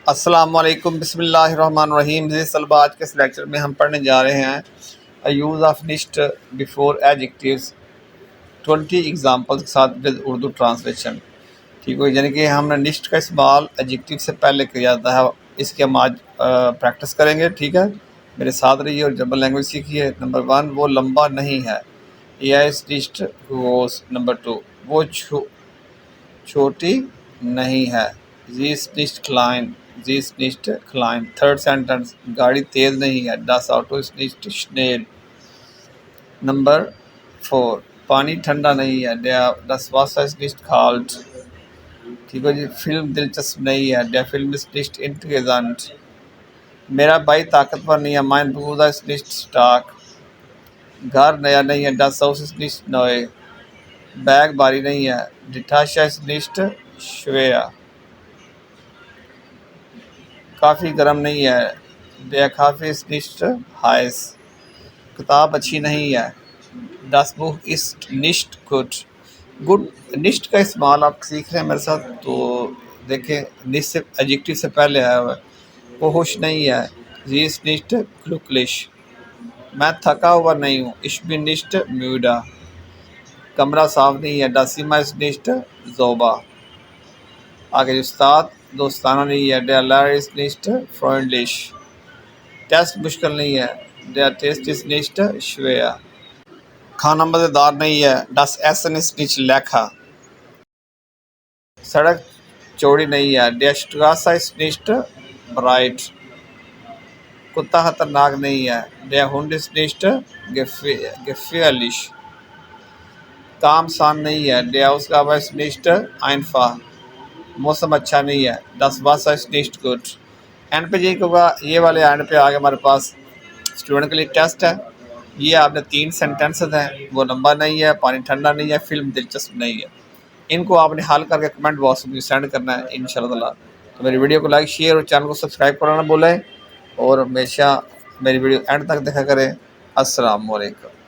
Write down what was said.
अस्सलामुअलैकुम बिस्मिल्लाहिर्रहमानिर्रहीम। इस आज के इस लेक्चर में हम पढ़ने जा रहे हैं यूज़ ऑफ निस्ट बिफोर एडजेक्टिव्स 20 एग्जांपल्स के साथ विद उर्दू ट्रांसलेशन। ठीक है, यानी कि हमने निस्ट का इस्तेमाल एडजेक्टिव से पहले किया जाता है। इसके हम आज प्रैक्टिस करेंगे। ठीक है, मेरे साथ रहिए और जर्मन लैंग्वेज सीखिए। नंबर 1, वो लंबा नहीं है। इस निस्ट वॉज। नंबर 2, वो छोटी नहीं है। जी इज निस्ट क्लाइन। जी इज निस्ट क्लाइन। थर्ड सेंटेंस, गाड़ी तेज नहीं है। Das Auto ist nicht schnell। Number 4, पानी ठंडा नहीं है। Das Wasser ist nicht kalt। ठीक है जी। फिल्म दिलचस्प नहीं है। Der Film ist nicht interessant। मेरा भाई ताकतवर नहीं है। Mein Bruder ist nicht stark। घर नया नहीं है। Das Haus ist nicht neu। Bag भारी नहीं है। Die Tasche ist nicht schwer। काफ़ी गर्म नहीं है। Der Kaffee ist nicht heiß। किताब अच्छी नहीं है। Das Buch ist nicht gut। गुड निस्ट का इस्तेमाल आप सीख रहे हैं मेरे साथ, तो देखें निस्ट से एडजेक्टिव से पहले आया हुआ है। वो खुश नहीं है। Sie ist nicht glücklich। मैं थका हुआ नहीं हूँ। Ich bin nicht müde। कमरा साफ नहीं है। Das Zimmer ist nicht sauber। आगे उस्ताद दोस्ताना नहीं है। Der Lehrer ist nicht freundlich। Test मुश्किल नहीं है। Der Test ist nicht schwer। खाना मज़ेदार नहीं है। Das Essen ist nicht lecker। सड़क चौड़ी नहीं है। Der Straße ist nicht breit। कुत्ता खतरनाक नहीं है। Der Hund ist nicht gefährlich। काम आसान नहीं है। Der Ausgabe ist nicht einfach। मौसम अच्छा नहीं है। Das Wasser ist nicht gut। And पे ये वाले एंड पे आगे हमारे पास स्टूडेंट के लिए टेस्ट है। ये आपने 3 सेंटेंसेस हैं। वो लंबा नहीं है, पानी ठंडा नहीं है, फिल्म दिलचस्प नहीं है। इनको आपने हल करके कमेंट बॉक्स में सेंड करना है इंशाल्लाह। तो मेरी वीडियो को लाइक, शेयर और चैनल को सब्सक्राइब करना ना भूलें और हमेशा मेरी वीडियो एंड तक देखा करें। अस्सलाम वालेकुम।